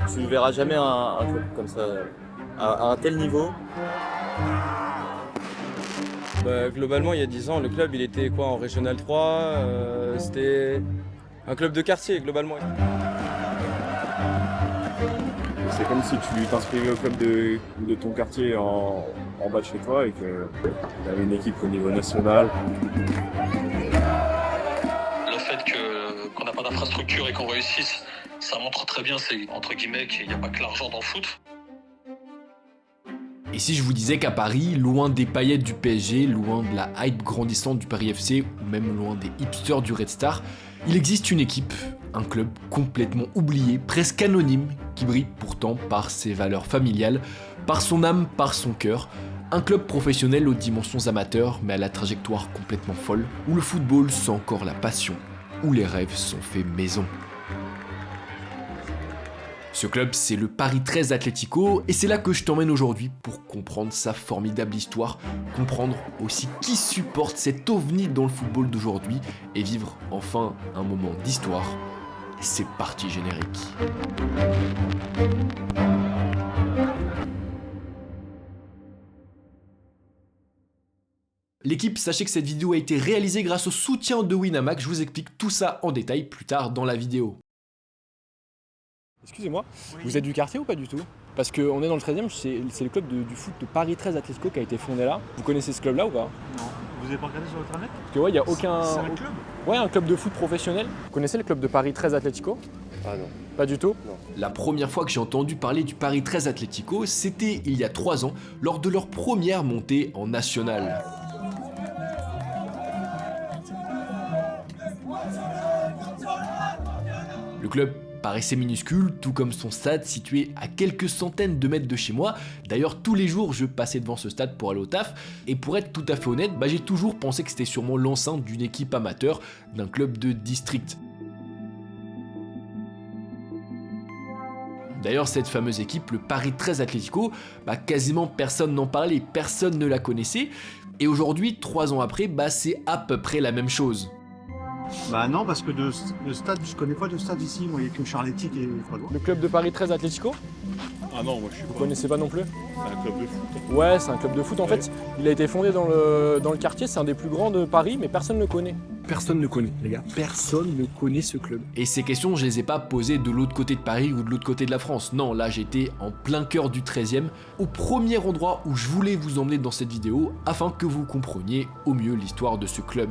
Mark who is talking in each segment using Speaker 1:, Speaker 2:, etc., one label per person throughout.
Speaker 1: Tu ne verras jamais un club comme ça, à un tel niveau.
Speaker 2: Bah, globalement, il y a 10 ans, le club il était quoi en Régional 3, c'était un club de quartier globalement.
Speaker 3: C'est comme si tu t'inscrivais au club de ton quartier en bas de chez toi et que tu avais une équipe au niveau national.
Speaker 4: Le fait qu'on n'a pas d'infrastructure et qu'on réussisse, ça montre très bien, c'est entre guillemets, qu'il n'y a pas que l'argent dans le foot.
Speaker 5: Et si je vous disais qu'à Paris, loin des paillettes du PSG, loin de la hype grandissante du Paris FC, ou même loin des hipsters du Red Star, il existe une équipe, un club complètement oublié, presque anonyme, qui brille pourtant par ses valeurs familiales, par son âme, par son cœur. Un club professionnel aux dimensions amateurs, mais à la trajectoire complètement folle, où le football sent encore la passion, où les rêves sont faits maison. Ce club, c'est le Paris 13 Atlético, et c'est là que je t'emmène aujourd'hui pour comprendre sa formidable histoire, comprendre aussi qui supporte cet ovni dans le football d'aujourd'hui, et vivre enfin un moment d'histoire. C'est parti générique. L'équipe, sachez que cette vidéo a été réalisée grâce au soutien de Winamax, je vous explique tout ça en détail plus tard dans la vidéo.
Speaker 6: Excusez-moi, vous êtes du quartier ou pas du tout? Parce qu'on est dans le 13e, c'est le club du foot de Paris 13 Atlético qui a été fondé là. Vous connaissez ce club-là ou pas?
Speaker 7: Non. Vous avez pas regardé sur internet?
Speaker 6: Parce que ouais, il y a aucun...
Speaker 7: C'est un club?
Speaker 6: Ouais, un club de foot professionnel. Vous connaissez le club de Paris 13 Atlético?
Speaker 3: Ah non.
Speaker 6: Pas du tout?
Speaker 3: Non.
Speaker 5: La première fois que j'ai entendu parler du Paris 13 Atlético, c'était il y a 3 ans, lors de leur première montée en national. Le club paraissait minuscule, tout comme son stade situé à quelques centaines de mètres de chez moi. D'ailleurs, tous les jours, je passais devant ce stade pour aller au taf. Et pour être tout à fait honnête, j'ai toujours pensé que c'était sûrement l'enceinte d'une équipe amateur, d'un club de district. D'ailleurs, cette fameuse équipe, le Paris 13 Atlético, quasiment personne n'en parlait, personne ne la connaissait. Et aujourd'hui, 3 ans après, c'est à peu près la même chose.
Speaker 7: Bah non, parce que le stade, je connais pas de stade ici, moi il n'y a que Charletti qui est pas loin.
Speaker 6: Le club de Paris 13 Atlético?
Speaker 3: Ah non, moi je suis
Speaker 6: Vous
Speaker 3: pas.
Speaker 6: connaissez pas non plus?
Speaker 3: C'est un club de foot.
Speaker 6: Ouais, c'est un club de foot en fait. Il a été fondé dans le quartier, c'est un des plus grands de Paris, mais personne ne le connaît. Personne ne connaît, les gars. Personne ne connaît ce club.
Speaker 5: Et ces questions, je les ai pas posées de l'autre côté de Paris ou de l'autre côté de la France. Non, là j'étais en plein cœur du 13e, au premier endroit où je voulais vous emmener dans cette vidéo, afin que vous compreniez au mieux l'histoire de ce club.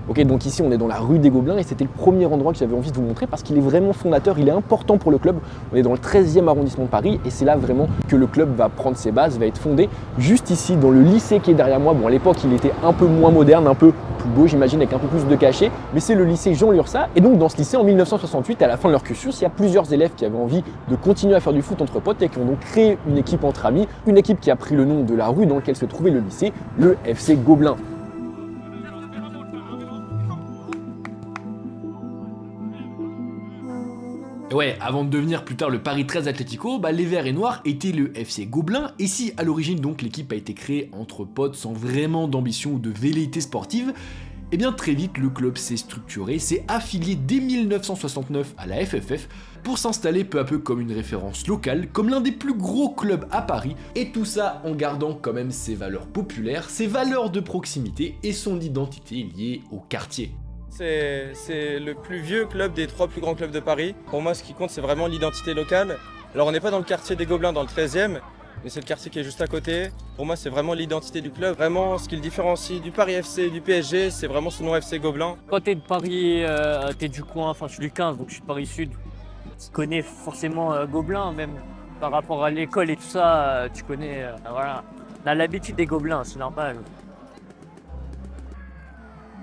Speaker 6: Ok, donc ici on est dans la rue des Gobelins et c'était le premier endroit que j'avais envie de vous montrer parce qu'il est vraiment fondateur, il est important pour le club. On est dans le 13e arrondissement de Paris et c'est là vraiment que le club va prendre ses bases, va être fondé. Juste ici dans le lycée qui est derrière moi, bon à l'époque il était un peu moins moderne, un peu plus beau j'imagine avec un peu plus de cachet, mais c'est le lycée Jean Lursa et donc dans ce lycée en 1968 à la fin de leur cursus, il y a plusieurs élèves qui avaient envie de continuer à faire du foot entre potes et qui ont donc créé une équipe entre amis, une équipe qui a pris le nom de la rue dans laquelle se trouvait le lycée, le FC Gobelins.
Speaker 5: Ouais, avant de devenir plus tard le Paris 13 Atlético, les Verts et Noirs étaient le FC Gobelins, et si à l'origine donc l'équipe a été créée entre potes sans vraiment d'ambition ou de velléité sportive, eh bien très vite le club s'est structuré, s'est affilié dès 1969 à la FFF pour s'installer peu à peu comme une référence locale, comme l'un des plus gros clubs à Paris, et tout ça en gardant quand même ses valeurs populaires, ses valeurs de proximité et son identité liée au quartier.
Speaker 2: C'est le plus vieux club des 3 plus grands clubs de Paris. Pour moi, ce qui compte, c'est vraiment l'identité locale. Alors, on n'est pas dans le quartier des Gobelins, dans le 13e, mais c'est le quartier qui est juste à côté. Pour moi, c'est vraiment l'identité du club. Vraiment, ce qui le différencie du Paris FC et du PSG, c'est vraiment ce nom FC Gobelins.
Speaker 8: Quand t'es de Paris, t'es du coin, enfin je suis du 15, donc je suis de Paris Sud. Tu connais forcément Gobelins, même par rapport à l'école et tout ça, tu connais, voilà. On a l'habitude des Gobelins, c'est normal.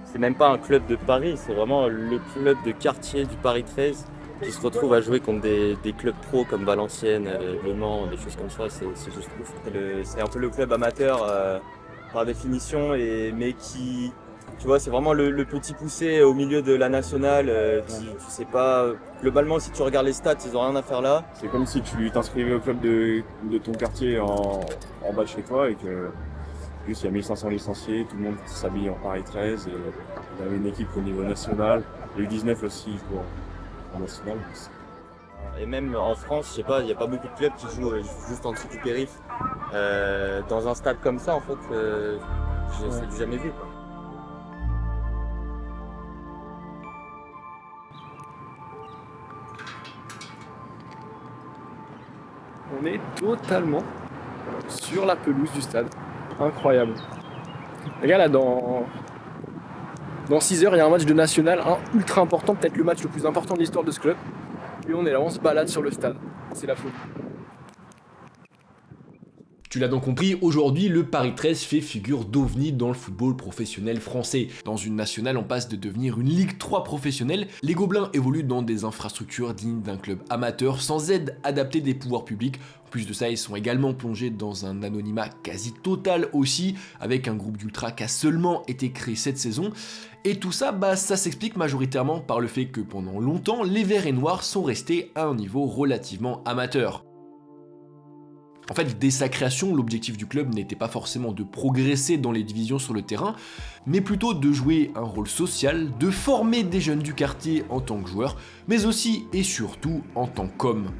Speaker 1: C'est même pas un club de Paris, c'est vraiment le club de quartier du Paris 13 qui se retrouve à jouer contre des clubs pros comme Valenciennes, Le Mans, des choses comme ça. C'est juste ouf. C'est un peu le club amateur par définition, mais qui, tu vois, c'est vraiment le petit poussé au milieu de la nationale. Tu sais pas, globalement, si tu regardes les stats, ils ont rien à faire là.
Speaker 3: C'est comme si tu t'inscrivais au club de ton quartier en bas de chez toi et que juste il y a 1500 licenciés, tout le monde s'habille en Paris 13 et il y avait une équipe au niveau national. Il y a eu 19 aussi en national.
Speaker 1: Et même en France, je sais pas, il n'y a pas beaucoup de clubs qui jouent juste en dessous du périph. Dans un stade comme ça, en fait, c'est du jamais vu, quoi.
Speaker 6: On est totalement sur la pelouse du stade. Incroyable. Les gars, là, dans 6 heures, il y a un match de national, ultra important, peut-être le match le plus important de l'histoire de ce club. Et on est là, on se balade sur le stade. C'est la folie.
Speaker 5: Tu l'as donc compris, aujourd'hui, le Paris 13 fait figure d'ovni dans le football professionnel français. Dans une nationale en passe de devenir une Ligue 3 professionnelle, les Gobelins évoluent dans des infrastructures dignes d'un club amateur, sans aide adaptée des pouvoirs publics. En plus de ça, ils sont également plongés dans un anonymat quasi total aussi, avec un groupe d'ultra qui a seulement été créé cette saison. Et tout ça, ça s'explique majoritairement par le fait que pendant longtemps, les Verts et Noirs sont restés à un niveau relativement amateur. En fait, dès sa création, l'objectif du club n'était pas forcément de progresser dans les divisions sur le terrain, mais plutôt de jouer un rôle social, de former des jeunes du quartier en tant que joueurs, mais aussi et surtout en tant qu'hommes.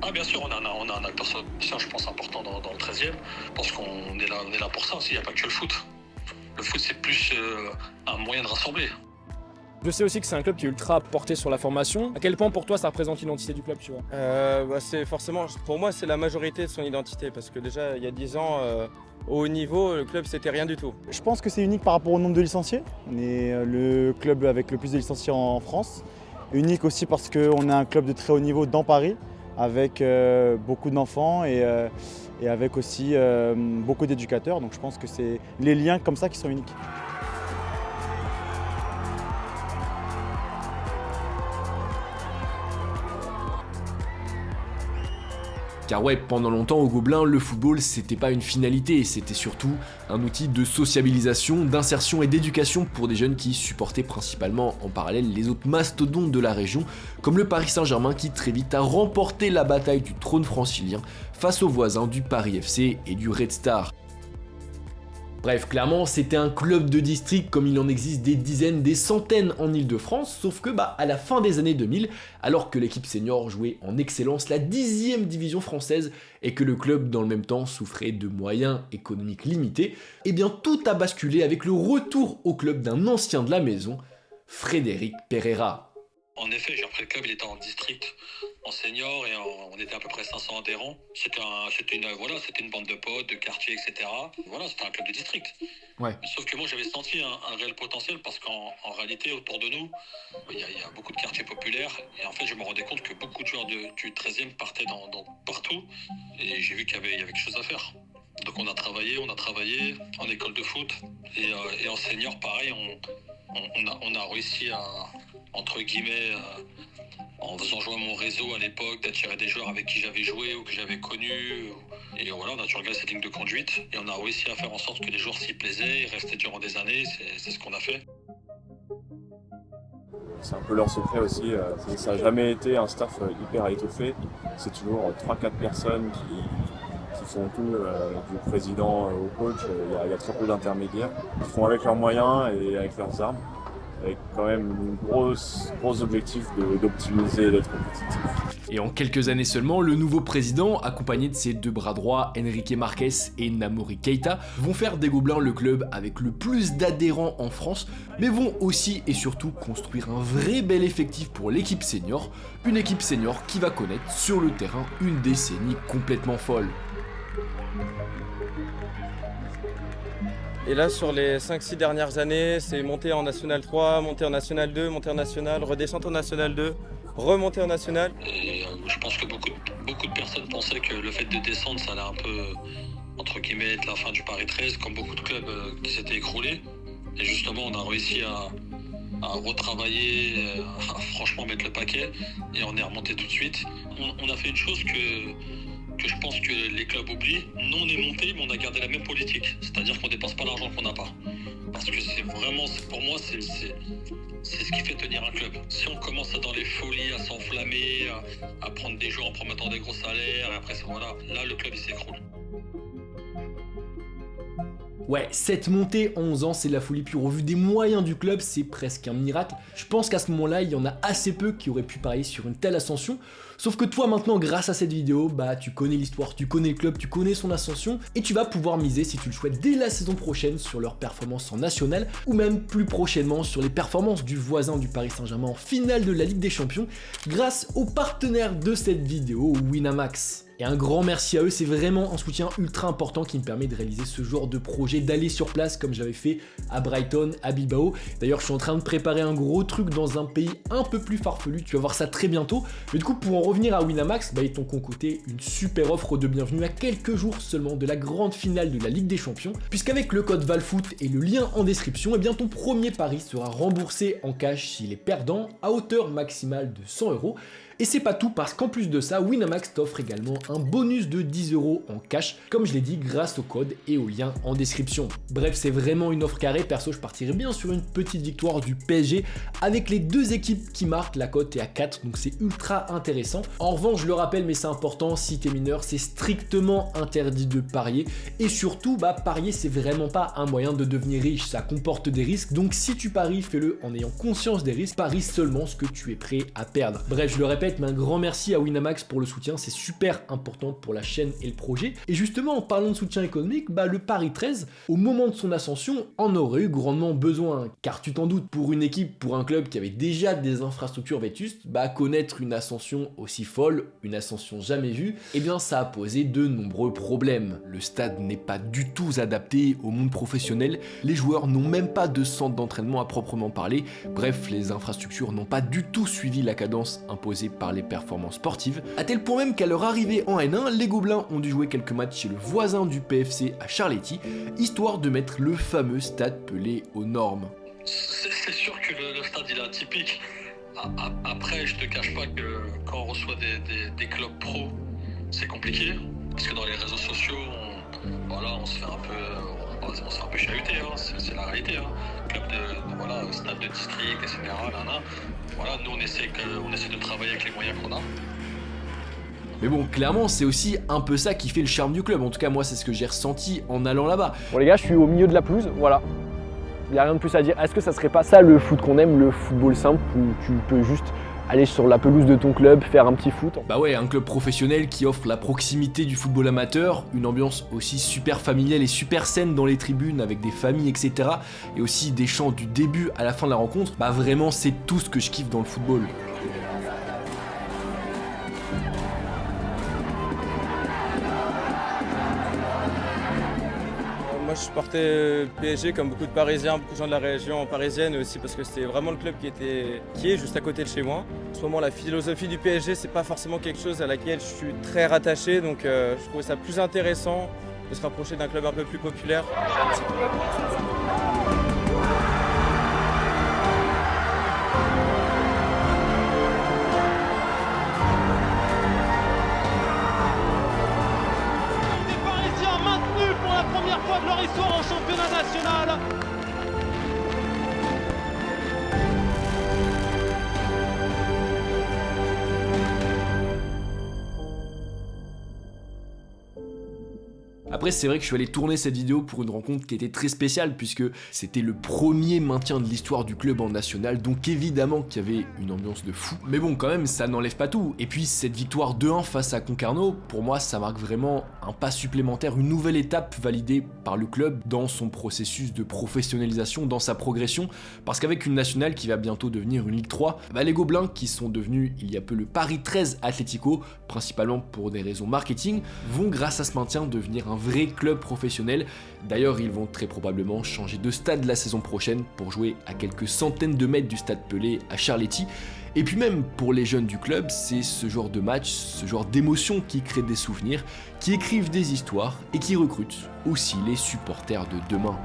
Speaker 4: Ah bien sûr, on a un acteur social, je pense, important dans le 13e, parce qu'on est là pour ça aussi, il n'y a pas que le foot. Le foot, c'est plus un moyen de rassembler.
Speaker 6: Je sais aussi que c'est un club qui est ultra porté sur la formation. À quel point pour toi ça représente l'identité du club, tu vois?
Speaker 2: C'est forcément, pour moi, c'est la majorité de son identité, parce que déjà, il y a 10 ans, au haut niveau, le club, c'était rien du tout.
Speaker 9: Je pense que c'est unique par rapport au nombre de licenciés. On est le club avec le plus de licenciés en France. Unique aussi parce qu'on est un club de très haut niveau dans Paris, avec beaucoup d'enfants et avec aussi beaucoup d'éducateurs. Donc je pense que c'est les liens comme ça qui sont uniques.
Speaker 5: Car ouais, pendant longtemps au Gobelins, le football c'était pas une finalité, c'était surtout un outil de sociabilisation, d'insertion et d'éducation pour des jeunes qui supportaient principalement en parallèle les autres mastodontes de la région, comme le Paris Saint-Germain qui très vite a remporté la bataille du trône francilien face aux voisins du Paris FC et du Red Star. Bref, clairement, c'était un club de district comme il en existe des dizaines, des centaines en Ile-de-France, sauf que à la fin des années 2000, alors que l'équipe senior jouait en excellence la 10e division française et que le club dans le même temps souffrait de moyens économiques limités, eh bien tout a basculé avec le retour au club d'un ancien de la maison, Frédéric Pereira.
Speaker 4: En effet, j'ai repris le club, il était en district, en senior, et on était à peu près 500 adhérents. C'était une bande de potes, de quartier, etc. Voilà, c'était un club de district.
Speaker 5: Ouais.
Speaker 4: Sauf que moi, j'avais senti un réel potentiel, parce qu'en réalité, autour de nous, il y a beaucoup de quartiers populaires, et en fait, je me rendais compte que beaucoup de joueurs du 13e partaient partout, et j'ai vu qu'il y avait quelque chose à faire. Donc on a travaillé en école de foot, et en senior, pareil, on a réussi à, entre guillemets, en faisant jouer mon réseau à l'époque, d'attirer des joueurs avec qui j'avais joué ou que j'avais connus. Et voilà, on a toujours gardé cette ligne de conduite. Et on a réussi à faire en sorte que les joueurs s'y plaisaient et restaient durant des années. C'est ce qu'on a fait.
Speaker 3: C'est un peu leur secret aussi. Ça n'a jamais été un staff hyper étoffé. C'est toujours 3-4 personnes qui font tout, du président au coach. Il y a très peu d'intermédiaires. Ils font avec leurs moyens et avec leurs armes, avec quand même un gros objectif d'optimiser et d'être compétitif.
Speaker 5: Et en quelques années seulement, le nouveau président, accompagné de ses deux bras droits, Enrique Marquez et Namori Keita, vont faire des Gobelins le club avec le plus d'adhérents en France, mais vont aussi et surtout construire un vrai bel effectif pour l'équipe senior, une équipe senior qui va connaître sur le terrain une décennie complètement folle.
Speaker 2: Et là, sur les 5-6 dernières années, c'est monté en National 3, monté en National 2, monté en National, redescendre en National 2, remonter en National.
Speaker 4: Et je pense que beaucoup de personnes pensaient que le fait de descendre, ça allait un peu, entre guillemets, être la fin du Paris 13, comme beaucoup de clubs qui s'étaient écroulés. Et justement, on a réussi à retravailler, à franchement mettre le paquet, et on est remonté tout de suite. On a fait une chose que je pense que les clubs oublient. Nous, on est monté, mais on a gardé la même politique. C'est-à-dire qu'on ne dépense pas l'argent qu'on n'a pas. Parce que c'est vraiment, pour moi, c'est ce qui fait tenir un club. Si on commence dans les folies, à s'enflammer, à prendre des joueurs en promettant des gros salaires, et après, voilà, là, le club, il s'écroule.
Speaker 5: Ouais, cette montée en 11 ans, c'est la folie pure. Au vu des moyens du club, c'est presque un miracle. Je pense qu'à ce moment-là, il y en a assez peu qui auraient pu parier sur une telle ascension. Sauf que toi maintenant, grâce à cette vidéo, bah tu connais l'histoire, tu connais le club, tu connais son ascension, et tu vas pouvoir miser, si tu le souhaites, dès la saison prochaine sur leur performance en national, ou même plus prochainement sur les performances du voisin du Paris Saint-Germain en finale de la Ligue des Champions, grâce au partenaire de cette vidéo, Winamax. Et un grand merci à eux, c'est vraiment un soutien ultra important qui me permet de réaliser ce genre de projet, d'aller sur place comme j'avais fait à Brighton, à Bilbao. D'ailleurs, je suis en train de préparer un gros truc dans un pays un peu plus farfelu, tu vas voir ça très bientôt. Mais du coup, pour en revenir à Winamax, bah, ils t'ont concocté une super offre de bienvenue à quelques jours seulement de la grande finale de la Ligue des Champions, puisqu'avec le code VALFOOT et le lien en description, eh bien ton premier pari sera remboursé en cash s'il est perdant à hauteur maximale de 100 €. Et c'est pas tout, parce qu'en plus de ça, Winamax t'offre également un bonus de 10 € en cash, comme je l'ai dit, grâce au code et au lien en description. Bref, c'est vraiment une offre carrée. Perso, je partirais bien sur une petite victoire du PSG avec les deux équipes qui marquent. La cote est à 4, donc c'est ultra intéressant. En revanche, je le rappelle, mais c'est important, si t'es mineur, c'est strictement interdit de parier. Et surtout, bah parier, c'est vraiment pas un moyen de devenir riche, ça comporte des risques. Donc si tu paries, fais-le en ayant conscience des risques, parie seulement ce que tu es prêt à perdre. Bref, je le répète, mais un grand merci à Winamax pour le soutien, c'est super important pour la chaîne et le projet. Et justement, en parlant de soutien économique, bah le Paris 13, au moment de son ascension, en aurait eu grandement besoin. Car tu t'en doutes, pour une équipe, pour un club qui avait déjà des infrastructures vétustes, bah connaître une ascension aussi folle, une ascension jamais vue, eh bien ça a posé de nombreux problèmes. Le stade n'est pas du tout adapté au monde professionnel, les joueurs n'ont même pas de centre d'entraînement à proprement parler, bref, les infrastructures n'ont pas du tout suivi la cadence imposée par les performances sportives, à tel point même qu'à leur arrivée en N1, les Gobelins ont dû jouer quelques matchs chez le voisin du PFC à Charletti, histoire de mettre le fameux stade Pelé aux normes.
Speaker 4: C'est sûr que le stade il est atypique. Après, je te cache pas que quand on reçoit des clubs pro, c'est compliqué, parce que dans les réseaux sociaux, on se fait un peu chahuter, hein, c'est la réalité. Hein. Club stade de district, etc. Voilà, nous on essaie de travailler avec les moyens qu'on a.
Speaker 5: Mais bon, clairement, c'est aussi un peu ça qui fait le charme du club. En tout cas, moi, c'est ce que j'ai ressenti en allant là-bas.
Speaker 6: Bon les gars, je suis au milieu de la pelouse, voilà. Il n'y a rien de plus à dire. Est-ce que ça serait pas ça le foot qu'on aime, le football simple, où tu peux juste aller sur la pelouse de ton club, faire un petit foot?
Speaker 5: Bah ouais, un club professionnel qui offre la proximité du football amateur, une ambiance aussi super familiale et super saine dans les tribunes avec des familles, etc. Et aussi des chants du début à la fin de la rencontre. Bah vraiment, c'est tout ce que je kiffe dans le football.
Speaker 2: Moi je supportais PSG comme beaucoup de Parisiens, beaucoup de gens de la région parisienne, et aussi parce que c'était vraiment le club qui est juste à côté de chez moi. En ce moment, la philosophie du PSG, c'est pas forcément quelque chose à laquelle je suis très rattaché, donc je trouvais ça plus intéressant de se rapprocher d'un club un peu plus populaire.
Speaker 10: De leur histoire en championnat national.
Speaker 5: Après, c'est vrai que je suis allé tourner cette vidéo pour une rencontre qui était très spéciale puisque c'était le premier maintien de l'histoire du club en national, donc évidemment qu'il y avait une ambiance de fou. Mais bon, quand même, ça n'enlève pas tout. Et puis, cette victoire 2-1 face à Concarneau, pour moi, ça marque vraiment un pas supplémentaire, une nouvelle étape validée par le club dans son processus de professionnalisation, dans sa progression, parce qu'avec une nationale qui va bientôt devenir une Ligue 3, bah, les Gobelins, qui sont devenus il y a peu le Paris 13 Atlético, principalement pour des raisons marketing, vont grâce à ce maintien devenir un vrai club professionnel. D'ailleurs, ils vont très probablement changer de stade la saison prochaine pour jouer à quelques centaines de mètres du stade Pelé à Charletti. Et puis même pour les jeunes du club, c'est ce genre de match, ce genre d'émotions qui créent des souvenirs, qui écrivent des histoires et qui recrutent aussi les supporters de demain.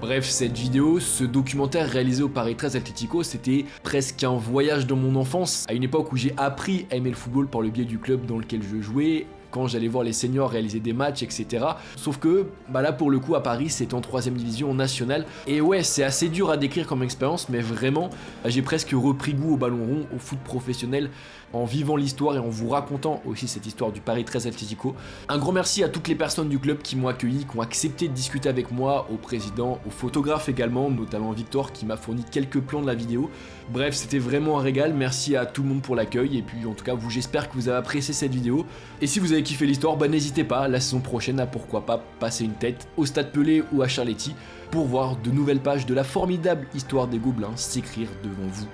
Speaker 5: Bref, cette vidéo, ce documentaire réalisé au Paris 13 Atlético, c'était presque un voyage dans mon enfance, à une époque où j'ai appris à aimer le football par le biais du club dans lequel je jouais, quand j'allais voir les seniors réaliser des matchs, etc. Sauf que, bah là pour le coup à Paris, c'était en 3ème division nationale, et ouais, c'est assez dur à décrire comme expérience, mais vraiment, j'ai presque repris goût au ballon rond, au foot professionnel. en vivant l'histoire et en vous racontant aussi cette histoire du Paris 13 Atlético. Un grand merci à toutes les personnes du club qui m'ont accueilli, qui ont accepté de discuter avec moi, au président, aux photographes également, notamment Victor qui m'a fourni quelques plans de la vidéo. Bref, c'était vraiment un régal, merci à tout le monde pour l'accueil et puis en tout cas vous, j'espère que vous avez apprécié cette vidéo. Et si vous avez kiffé l'histoire, bah n'hésitez pas, la saison prochaine à pourquoi pas passer une tête au Stade Pelé ou à Charletti pour voir de nouvelles pages de la formidable histoire des Gobelins s'écrire devant vous.